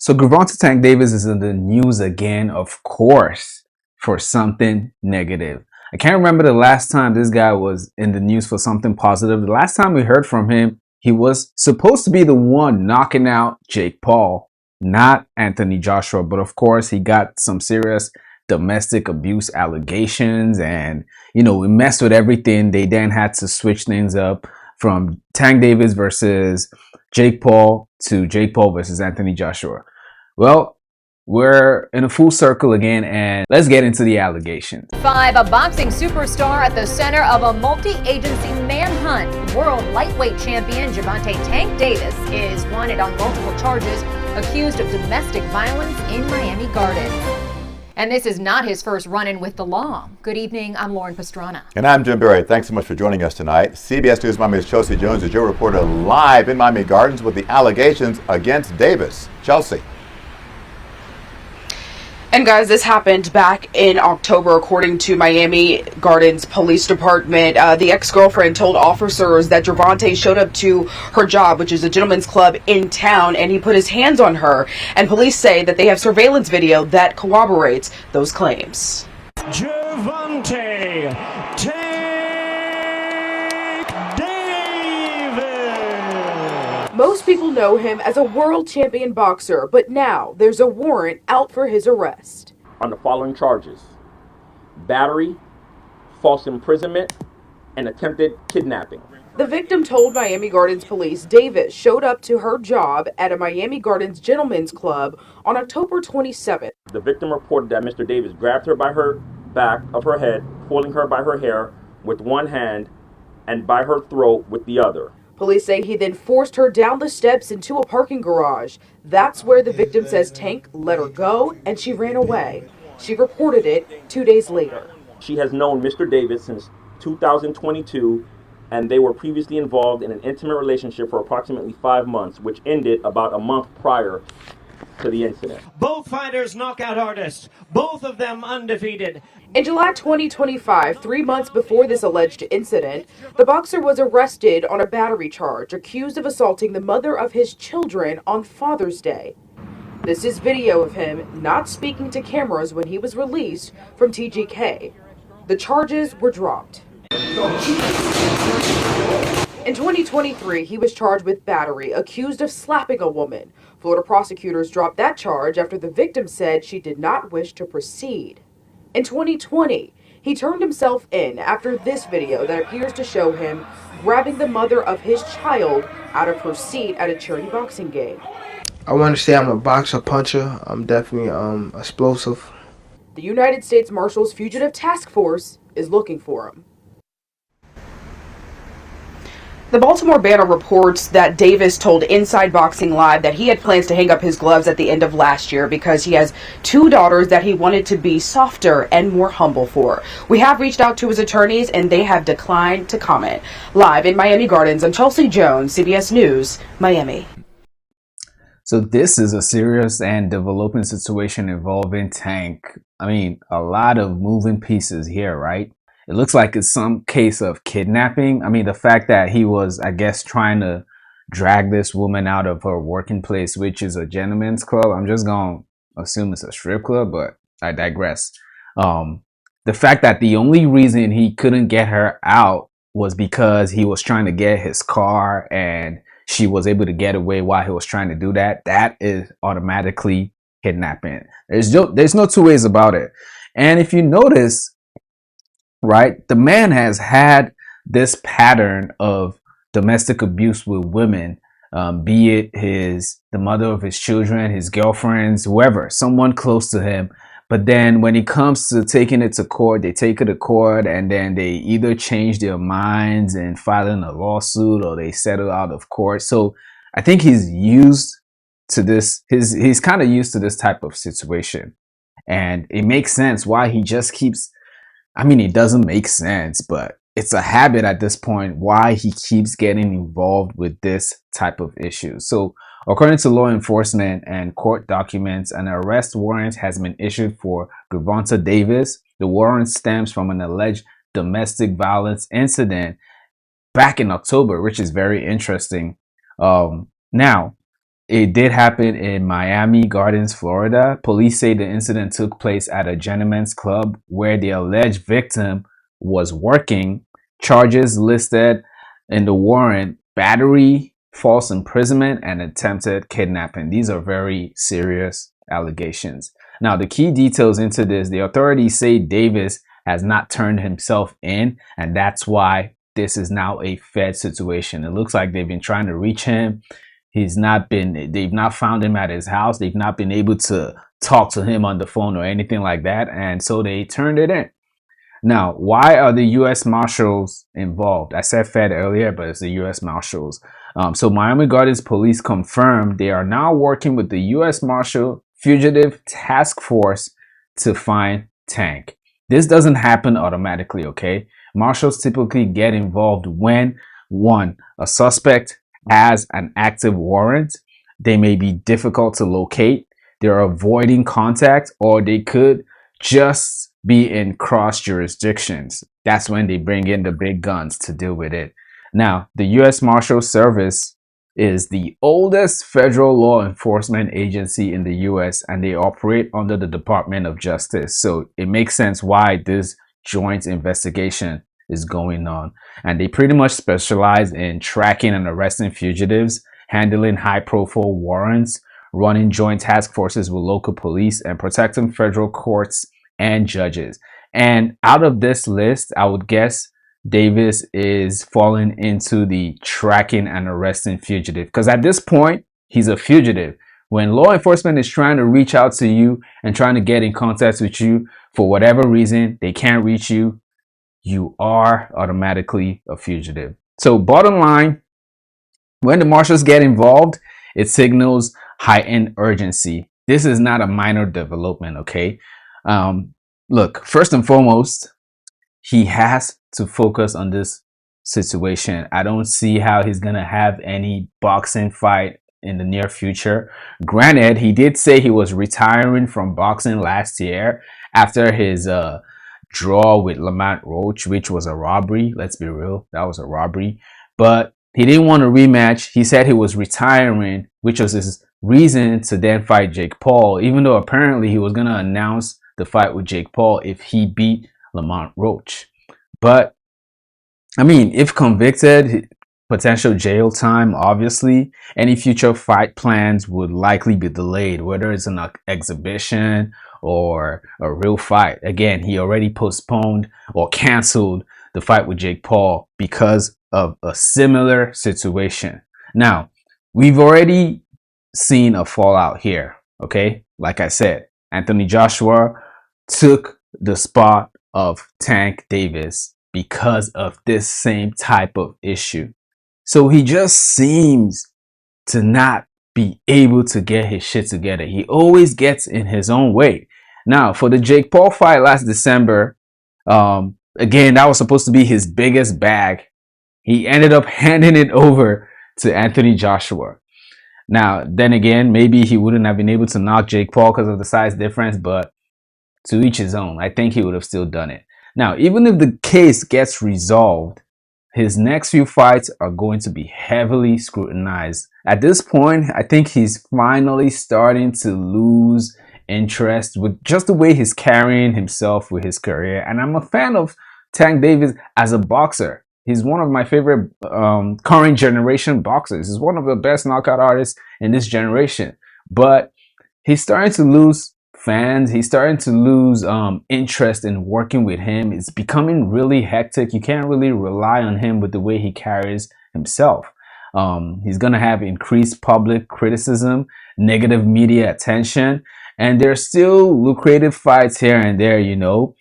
So Gervonta Tank Davis is in the news again, of course, for something negative. I can't remember the last time this guy was in the news for something positive. The last time we heard from him, he was supposed to be the one knocking out Jake Paul, not Anthony Joshua. But of course, he got some serious domestic abuse allegations and, it messed with everything. They then had to switch things up from Tank Davis versus Jake Paul to Jake Paul versus Anthony Joshua. Well, we're in a full circle again, and let's get into the allegations. A boxing superstar at the center of a multi-agency manhunt. World lightweight champion Gervonta Tank Davis is wanted on multiple charges, accused of domestic violence in Miami Gardens. And this is not his first run-in with the law. Good evening, I'm Lauren Pastrana. And I'm Jim Berry. Thanks so much for joining us tonight. CBS News Miami's Chelsea Jones is your reporter live in Miami Gardens with the allegations against Davis. Chelsea. And guys, this happened back in October, according to Miami Gardens Police Department. The ex-girlfriend told officers that Gervonta showed up to her job, which is a gentleman's club in town, and he put his hands on her. And police say that they have surveillance video that corroborates those claims. Gervonta Tank Davis. Most people know him as a world champion boxer, but now there's a warrant out for his arrest. On the following charges: battery, false imprisonment, and attempted kidnapping. The victim told Miami Gardens police Davis showed up to her job at a Miami Gardens gentlemen's club on October 27th. The victim reported that Mr. Davis grabbed her by her back of her head, pulling her by her hair with one hand and by her throat with the other. Police say he then forced her down the steps into a parking garage. That's where the victim says Tank let her go and she ran away. She reported it 2 days later. She has known Mr. Davis since 2022, and they were previously involved in an intimate relationship for approximately 5 months, which ended about a month prior to the incident. Both fighters knockout artists, both of them undefeated. In July 2025, 3 months before this alleged incident, the boxer was arrested on a battery charge, accused of assaulting the mother of his children on Father's Day. This is video of him not speaking to cameras when he was released from TGK. The charges were dropped. In 2023, he was charged with battery, accused of slapping a woman. Florida prosecutors dropped that charge after the victim said she did not wish to proceed. In 2020, he turned himself in after this video that appears to show him grabbing the mother of his child out of her seat at a charity boxing game. I want to say I'm a boxer, puncher. I'm definitely explosive. The United States Marshals Fugitive Task Force is looking for him. The Baltimore Banner reports that Davis told Inside Boxing Live that he had plans to hang up his gloves at the end of last year because he has 2 daughters that he wanted to be softer and more humble for. We have reached out to his attorneys and they have declined to comment. Live in Miami Gardens, I'm Chelsea Jones, CBS News, Miami. So this is a serious and developing situation involving Tank. I mean, a lot of moving pieces here, right? It looks like it's some case of kidnapping. I mean, the fact that he was, I guess, trying to drag this woman out of her working place, which is a gentleman's club. I'm just going to assume it's a strip club, but I digress. The fact that the only reason he couldn't get her out was because he was trying to get his car and she was able to get away while he was trying to do that. That is automatically kidnapping. There's no two ways about it. And if you notice, right, the man has had this pattern of domestic abuse with women, be it the mother of his children, his girlfriends, whoever, someone close to him. But then when it comes to taking it to court, they take it to court and then they either change their minds and filing a lawsuit or they settle out of court. So I think he's used to this. He's kind of used to this type of situation. And it makes sense why he just keeps, I mean, it doesn't make sense, but it's a habit at this point why he keeps getting involved with this type of issue. So according to law enforcement and court documents, an arrest warrant has been issued for Gervonta Davis. The warrant stems from an alleged domestic violence incident back in October, which is very interesting. Now, It did happen in Miami Gardens, Florida. Police say the incident took place at a gentleman's club where the alleged victim was working. Charges listed in the warrant: battery, false imprisonment, and attempted kidnapping. These are very serious allegations. Now, the key details into this: the authorities say Davis has not turned himself in, and that's why this is now a Fed situation. It looks like they've been trying to reach him. They've not found him at his house. They've not been able to talk to him on the phone or anything like that. And so they turned it in. Now, why are the U.S. Marshals involved? I said Fed earlier, but it's the U.S. Marshals. So Miami Gardens police confirmed they are now working with the U.S. Marshal Fugitive Task Force to find Tank. This doesn't happen automatically, okay? Marshals typically get involved when, one, a suspect has an active warrant. They may be difficult to locate. They're avoiding contact, or they could just be in cross jurisdictions. That's when they bring in the big guns to deal with it. Now, the U.S. Marshal Service is the oldest federal law enforcement agency in the U.S., and they operate under the Department of Justice. So it makes sense why this joint investigation is going on. And they pretty much specialize in tracking and arresting fugitives, handling high-profile warrants, running joint task forces with local police, and protecting federal courts and judges. And out of this list, I would guess Davis is falling into the tracking and arresting fugitive, because at this point, he's a fugitive. When law enforcement is trying to reach out to you and trying to get in contact with you, for whatever reason, they can't reach you, you are automatically a fugitive. So bottom line, when the marshals get involved, it signals heightened urgency. This is not a minor development, okay? Look, first and foremost, he has to focus on this situation. I don't see how he's going to have any boxing fight in the near future. Granted, he did say he was retiring from boxing last year after his draw with Lamont Roach, which was a robbery. Let's be real, that was a robbery. But he didn't want a rematch. He said he was retiring, which was his reason to then fight Jake Paul, even though apparently he was going to announce the fight with Jake Paul if he beat Lamont Roach. But I mean, if convicted, potential jail time, obviously. Any future fight plans would likely be delayed, whether it's an exhibition or a real fight. Again, he already postponed or canceled the fight with Jake Paul because of a similar situation. Now, we've already seen a fallout here, okay? Like I said, Anthony Joshua took the spot of Tank Davis because of this same type of issue. So he just seems to not be able to get his shit together. He always gets in his own way. Now, for the Jake Paul fight last December, again, that was supposed to be his biggest bag. He ended up handing it over to Anthony Joshua. Now, then again, maybe he wouldn't have been able to knock Jake Paul because of the size difference, but to each his own. I think he would have still done it. Now, even if the case gets resolved, his next few fights are going to be heavily scrutinized. At this point, I think he's finally starting to lose interest with just the way he's carrying himself with his career. And I'm a fan of Tank Davis as a boxer. He's one of my favorite current generation boxers. He's one of the best knockout artists in this generation. But he's starting to lose fans. He's starting to lose interest in working with him. It's becoming really hectic. You can't really rely on him with the way he carries himself. He's going to have increased public criticism, negative media attention, and there's still lucrative fights here and there, you know.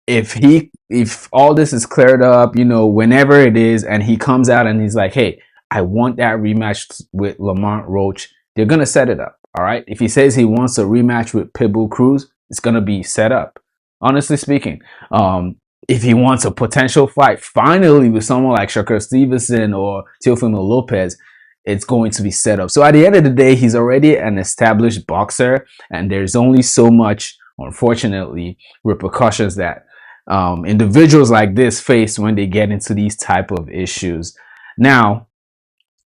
If all this is cleared up, you know, whenever it is, and he comes out and he's like, hey, I want that rematch with Lamont Roach, they're going to set it up. All right. If he says he wants a rematch with Pitbull Cruz, it's going to be set up. Honestly speaking, if he wants a potential fight finally with someone like Shakur Stevenson or Teofimo Lopez, it's going to be set up. So at the end of the day, he's already an established boxer, and there's only so much, unfortunately, repercussions that individuals like this face when they get into these type of issues. Now,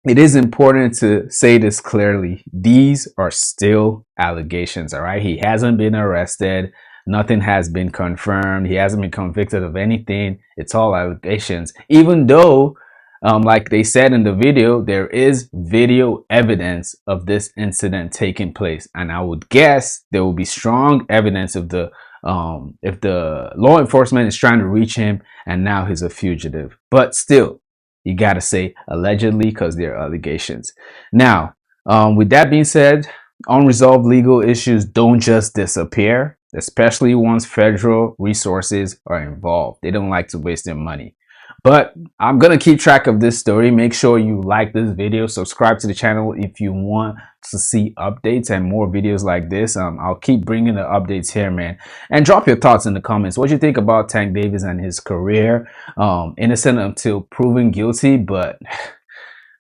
it is important to say this clearly. These are still allegations, all right? He hasn't been arrested. Nothing has been confirmed. He hasn't been convicted of anything. It's all allegations. Even though, like they said in the video, there is video evidence of this incident taking place. And I would guess there will be strong evidence of if the law enforcement is trying to reach him and now he's a fugitive. But still, you got to say allegedly because they're allegations. Now, with that being said, unresolved legal issues don't just disappear, especially once federal resources are involved. They don't like to waste their money. But I'm going to keep track of this story. Make sure you like this video, subscribe to the channel if you want to see updates and more videos like this. I'll keep bringing the updates here, man. And drop your thoughts in the comments. What do you think about Tank Davis and his career? Innocent until proven guilty, but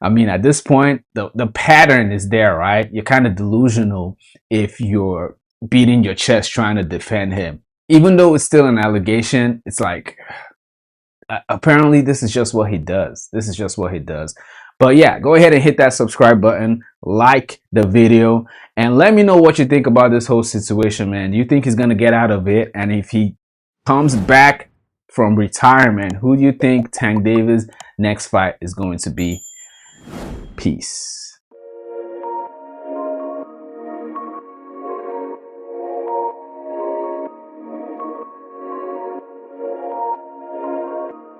I mean, at this point, the pattern is there, right? You're kind of delusional if you're beating your chest trying to defend him. Even though it's still an allegation, it's like, apparently this is just what he does. This is just what he does. But yeah, go ahead and hit that subscribe button, like the video, and let me know what you think about this whole situation, man. Do you think he's gonna get out of it? And if he comes back from retirement, who do you think Tank Davis' next fight is going to be? Peace.